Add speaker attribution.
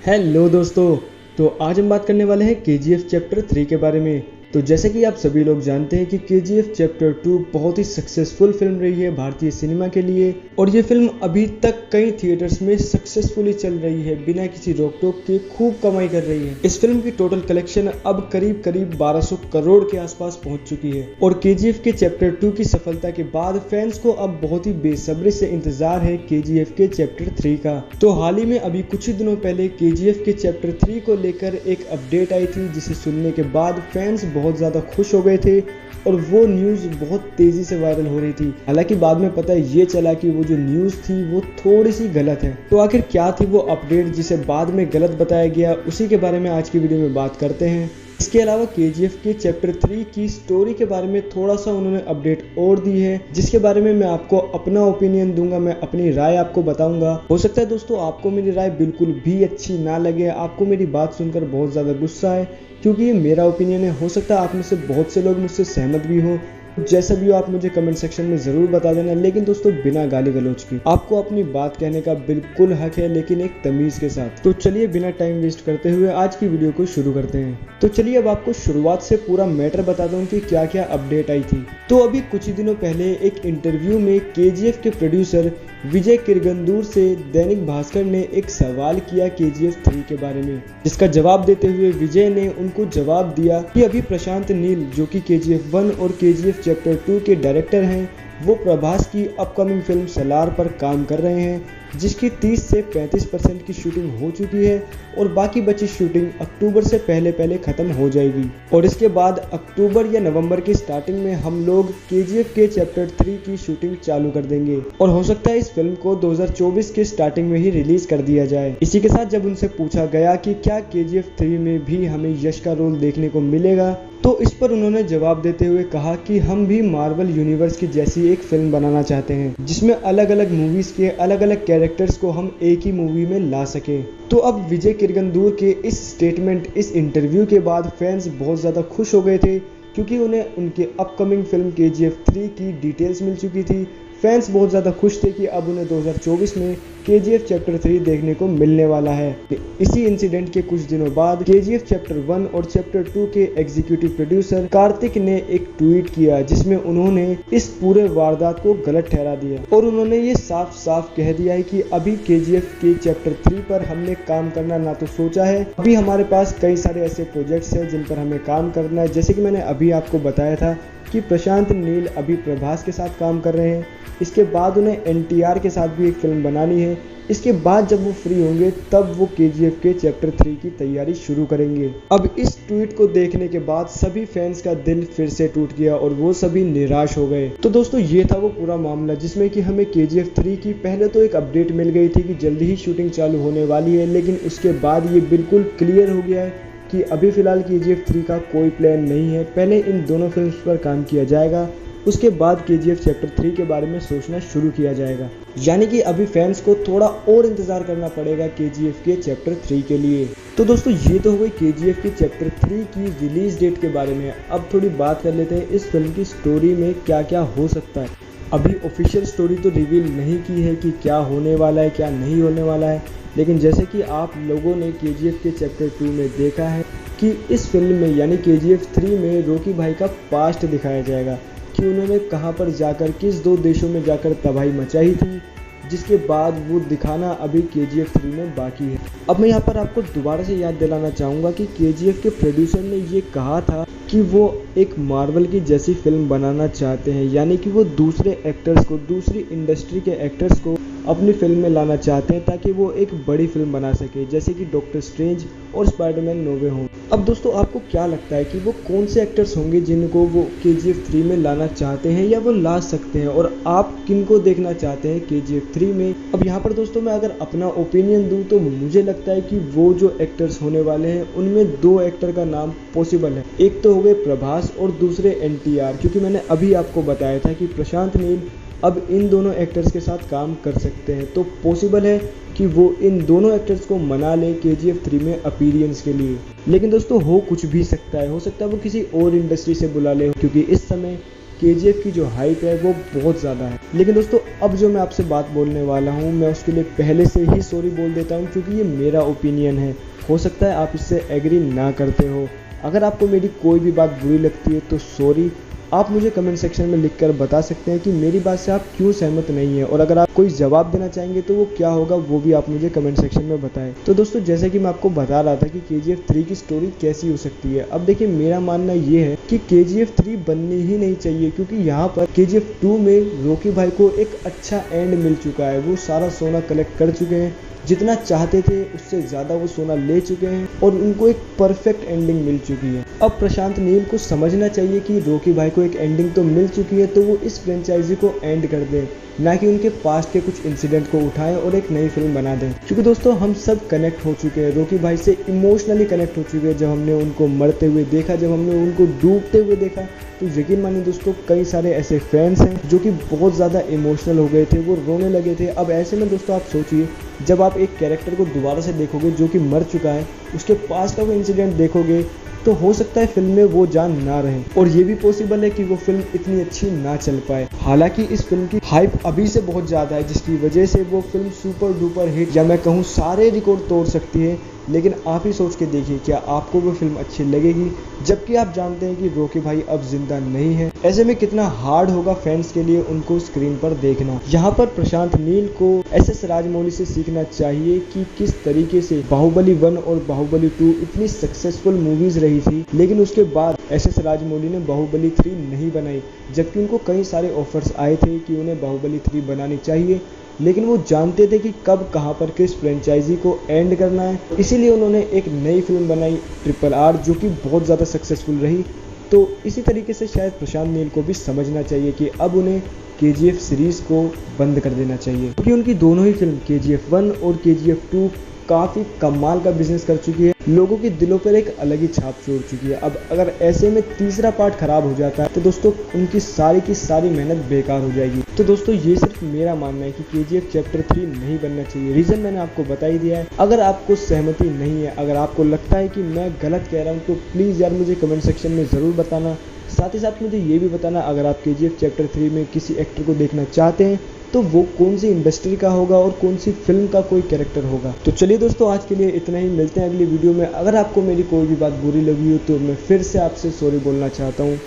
Speaker 1: Hello दोस्तों। तो आज हम बात करने वाले हैं केजीएफ चैप्टर 3 के बारे में। तो जैसे कि आप सभी लोग जानते हैं कि केजीएफ चैप्टर 2 बहुत ही सक्सेसफुल फिल्म रही है भारतीय सिनेमा के लिए, और ये फिल्म अभी तक कई थिएटर्स में सक्सेसफुली चल रही है, बिना किसी रोक टोक के खूब कमाई कर रही है। इस फिल्म की टोटल कलेक्शन अब करीब 1200 करोड़ के आसपास पहुंच चुकी है, और केजीएफ के चैप्टर 2 की सफलता के बाद फैंस को अब बहुत ही बेसब्री से इंतजार है केजीएफ के चैप्टर 3 का। तो हाल ही में अभी कुछ ही दिनों पहले केजीएफ के चैप्टर 3 को लेकर एक अपडेट आई थी, जिसे सुनने के बाद फैंस बहुत ज़्यादा खुश हो गए थे और वो न्यूज़ बहुत तेज़ी से वायरल हो रही थी। हालांकि बाद में पता ये चला कि वो जो न्यूज़ थी वो थोड़ी सी गलत है। तो आखिर क्या थी वो अपडेट जिसे बाद में गलत बताया गया, उसी के बारे में आज की वीडियो में बात करते हैं। इसके अलावा केजीएफ के चैप्टर 3 की स्टोरी के बारे में थोड़ा सा उन्होंने अपडेट और दी है, जिसके बारे में मैं आपको अपना ओपिनियन दूंगा, मैं अपनी राय आपको बताऊंगा। हो सकता है दोस्तों आपको मेरी राय बिल्कुल भी अच्छी ना लगे, आपको मेरी बात सुनकर बहुत ज़्यादा गुस्सा है, क्योंकि ये मेरा ओपिनियन है। हो सकता है आप में से बहुत से लोग मुझसे सहमत भी हो। जैसा भी हो आप मुझे कमेंट सेक्शन में ज़रूर बता देना, लेकिन दोस्तों बिना गाली गलौज की। आपको अपनी बात कहने का बिल्कुल हक है, लेकिन एक तमीज़ के साथ। तो चलिए बिना टाइम वेस्ट करते हुए आज की वीडियो को शुरू करते हैं। तो चलिए अब आपको शुरुआत से पूरा मैटर बता दूं कि क्या क्या अपडेट आई थी। तो अभी कुछ ही दिनों पहले एक इंटरव्यू में केजीएफ के प्रोड्यूसर विजय किरगंदूर से दैनिक भास्कर ने एक सवाल किया केजीएफ 3 के बारे में, जिसका जवाब देते हुए विजय ने उनको जवाब दिया कि अभी प्रशांत नील, जो कि केजीएफ 1 और केजीएफ चैप्टर 2 के डायरेक्टर हैं, वो प्रभास की अपकमिंग फिल्म सलार पर काम कर रहे हैं, जिसकी 30 से 35% की शूटिंग हो चुकी है और बाकी बची शूटिंग अक्टूबर से पहले खत्म हो जाएगी। और इसके बाद अक्टूबर या नवंबर की स्टार्टिंग में हम लोग केजीएफ के चैप्टर 3 की शूटिंग चालू कर देंगे, और हो सकता है इस फिल्म को 2024 के स्टार्टिंग में ही रिलीज कर दिया जाए। इसी के साथ जब उनसे पूछा गया कि क्या केजीएफ 3 में भी हमें यश का रोल देखने को मिलेगा, तो इस पर उन्होंने जवाब देते हुए कहा कि हम भी मार्वल यूनिवर्स की जैसी एक फिल्म बनाना चाहते हैं, जिसमें अलग अलग मूवीज के अलग अलग कैरेक्टर्स को हम एक ही मूवी में ला सके। तो अब विजय किरगंदूर के इस स्टेटमेंट, इस इंटरव्यू के बाद फैंस बहुत ज़्यादा खुश हो गए थे, क्योंकि उन्हें उनके अपकमिंग फिल्म केजीएफ 3 की डिटेल्स मिल चुकी थी। फैंस बहुत ज़्यादा खुश थे कि अब उन्हें 2024 में केजीएफ चैप्टर 3 देखने को मिलने वाला है। इसी इंसिडेंट के कुछ दिनों बाद केजीएफ चैप्टर 1 और चैप्टर 2 के एग्जीक्यूटिव प्रोड्यूसर कार्तिक ने एक ट्वीट किया, जिसमें उन्होंने इस पूरे वारदात को गलत ठहरा दिया, और उन्होंने ये साफ साफ कह दिया है कि अभी केजीएफ के चैप्टर 3 पर हमने काम करना ना तो सोचा है, अभी हमारे पास कई सारे ऐसे प्रोजेक्ट्स हैं जिन पर हमें काम करना है। जैसे कि मैंने अभी आपको बताया था कि प्रशांत नील अभी प्रभास के साथ काम कर रहे हैं, इसके बाद उन्हें एनटीआर के साथ भी एक फिल्म बनानी है। इसके बाद जब वो फ्री होंगे तब वो केजीएफ के चैप्टर 3 की तैयारी शुरू करेंगे। अब इस ट्वीट को देखने के बाद सभी फैंस का दिल फिर से टूट गया और वो सभी निराश हो गए। तो दोस्तों ये था वो पूरा मामला, जिसमें कि हमें केजीएफ 3 की पहले तो एक अपडेट मिल गई थी कि जल्दी ही शूटिंग चालू होने वाली है, लेकिन उसके बाद ये बिल्कुल क्लियर हो गया है कि अभी फिलहाल केजीएफ 3 का कोई प्लान नहीं है। पहले इन दोनों फिल्म्स पर काम किया जाएगा, उसके बाद केजीएफ चैप्टर 3 के बारे में सोचना शुरू किया जाएगा। यानी कि अभी फैंस को थोड़ा और इंतजार करना पड़ेगा केजीएफ के चैप्टर 3 के लिए। तो दोस्तों ये तो हो गई केजीएफ के चैप्टर 3 की रिलीज डेट के बारे में। अब थोड़ी बात कर लेते हैं इस फिल्म की स्टोरी में क्या क्या हो सकता है। अभी ऑफिशियल स्टोरी तो रिवील नहीं की है कि क्या होने वाला है क्या नहीं होने वाला है, लेकिन जैसे कि आप लोगों ने केजीएफ के चैप्टर 2 में देखा है कि इस फिल्म में यानी केजीएफ 3 में रॉकी भाई का पास्ट दिखाया जाएगा, कि उन्होंने कहां पर जाकर किस 2 देशों में जाकर तबाही मचाई थी, जिसके बाद वो दिखाना अभी केजीएफ 3 में बाकी है। अब मैं यहाँ पर आपको दोबारा से याद दिलाना चाहूँगा कि केजीएफ के प्रोड्यूसर ने ये कहा था कि वो एक मार्वल की जैसी फिल्म बनाना चाहते हैं, यानी कि वो दूसरे एक्टर्स को, दूसरी इंडस्ट्री के एक्टर्स को अपनी फिल्म में लाना चाहते हैं, ताकि वो एक बड़ी फिल्म बना सके, जैसे कि डॉक्टर स्ट्रेंज और स्पाइडरमैन नो वे होम। अब दोस्तों आपको क्या लगता है कि वो कौन से एक्टर्स होंगे जिनको वो केजीएफ 3 में लाना चाहते हैं या वो ला सकते हैं, और आप किनको देखना चाहते हैं केजीएफ 3 में? अब यहाँ पर दोस्तों मैं अगर अपना ओपिनियन दूँ तो मुझे लगता है कि वो जो एक्टर्स होने वाले हैं उनमें 2 एक्टर का नाम पॉसिबल है। एक तो हो गए प्रभास और दूसरे एनटीआर, क्योंकि मैंने अभी आपको बताया था कि प्रशांत नील अब इन दोनों एक्टर्स के साथ काम कर सकते हैं, तो पॉसिबल है कि वो इन दोनों एक्टर्स को मना लें केजीएफ 3 में अपीयरेंस के लिए। लेकिन दोस्तों हो कुछ भी सकता है, हो सकता है वो किसी और इंडस्ट्री से बुला ले, क्योंकि इस समय KGF की जो हाइप है वो बहुत ज़्यादा है। लेकिन दोस्तों अब जो मैं आपसे बात बोलने वाला हूँ मैं उसके लिए पहले से ही सॉरी बोल देता हूँ, क्योंकि ये मेरा ओपिनियन है। हो सकता है आप इससे एग्री ना करते हो। अगर आपको मेरी कोई भी बात बुरी लगती है तो सॉरी, आप मुझे कमेंट सेक्शन में लिखकर बता सकते हैं कि मेरी बात से आप क्यों सहमत नहीं है, और अगर आप कोई जवाब देना चाहेंगे तो वो क्या होगा वो भी आप मुझे कमेंट सेक्शन में बताएं। तो दोस्तों जैसे कि मैं आपको बता रहा था कि KGF 3 की स्टोरी कैसी हो सकती है। अब देखिए मेरा मानना ये है कि KGF 3 बननी ही नहीं चाहिए, क्योंकि यहाँ पर KGF 2 में रॉकी भाई को एक अच्छा एंड मिल चुका है। वो सारा सोना कलेक्ट कर चुके हैं, जितना चाहते थे उससे ज़्यादा वो सोना ले चुके हैं और उनको एक परफेक्ट एंडिंग मिल चुकी है। अब प्रशांत नील को समझना चाहिए कि रॉकी भाई को एक एंडिंग तो मिल चुकी है, तो वो इस फ्रेंचाइजी को एंड कर दें, ना कि उनके पास्ट के कुछ इंसिडेंट को उठाएं और एक नई फिल्म बना दें। क्योंकि दोस्तों हम सब कनेक्ट हो चुके हैं, रॉकी भाई से इमोशनली कनेक्ट हो चुके हैं। जब हमने उनको मरते हुए देखा, जब हमने उनको डूबते हुए देखा, तो यकीन मानिए दोस्तों कई सारे ऐसे फैंस हैं जो कि बहुत ज़्यादा इमोशनल हो गए थे, वो रोने लगे थे। अब ऐसे में दोस्तों आप सोचिए, जब आप एक कैरेक्टर को दोबारा से देखोगे जो कि मर चुका है, उसके पास का वो इंसिडेंट देखोगे, तो हो सकता है फिल्म में वो जान ना रहे, और ये भी पॉसिबल है कि वो फिल्म इतनी अच्छी ना चल पाए। हालांकि इस फिल्म की हाइप अभी से बहुत ज़्यादा है, जिसकी वजह से वो फिल्म सुपर डुपर हिट या मैं कहूँ सारे रिकॉर्ड तोड़ सकती है। लेकिन आप ही सोच के देखिए, क्या आपको वो फिल्म अच्छी लगेगी, जबकि आप जानते हैं कि रॉकी भाई अब जिंदा नहीं है। ऐसे में कितना हार्ड होगा फैंस के लिए उनको स्क्रीन पर देखना। यहाँ पर प्रशांत नील को SS राजमौली से सीखना चाहिए कि किस तरीके से बाहुबली 1 और बाहुबली 2 इतनी सक्सेसफुल मूवीज रही थी, लेकिन उसके बाद SS राजमौली ने बाहुबली 3 नहीं बनाई, जबकि उनको कई सारे ऑफर्स आए थे कि उन्हें बाहुबली 3 बनानी चाहिए, लेकिन वो जानते थे कि कब कहां पर किस फ्रेंचाइजी को एंड करना है। इसीलिए उन्होंने एक नई फिल्म बनाई RRR, जो कि बहुत ज़्यादा सक्सेसफुल रही। तो इसी तरीके से शायद प्रशांत नील को भी समझना चाहिए कि अब उन्हें KGF सीरीज़ को बंद कर देना चाहिए, क्योंकि उनकी दोनों ही फिल्म KGF 1 और KGF 2 काफ़ी कमाल का बिजनेस कर चुकी है, लोगों के दिलों पर एक अलग ही छाप छोड़ चुकी है। अब अगर ऐसे में तीसरा पार्ट खराब हो जाता है तो दोस्तों उनकी सारी की सारी मेहनत बेकार हो जाएगी। तो दोस्तों ये सिर्फ मेरा मानना है कि KGF चैप्टर 3 नहीं बनना चाहिए। रीज़न मैंने आपको बता ही दिया है। अगर आपको सहमति नहीं है, अगर आपको लगता है कि मैं गलत कह रहा हूँ, तो प्लीज़ यार मुझे कमेंट सेक्शन में ज़रूर बताना। साथ ही साथ मुझे ये भी बताना, अगर आप KGF चैप्टर 3 में किसी एक्टर को देखना चाहते हैं तो वो कौन सी इंडस्ट्री का होगा और कौन सी फिल्म का कोई कैरेक्टर होगा। तो चलिए दोस्तों आज के लिए इतना ही, मिलते हैं अगली वीडियो में। अगर आपको मेरी कोई भी बात बुरी लगी हो तो मैं फिर से आपसे सॉरी बोलना चाहता हूँ।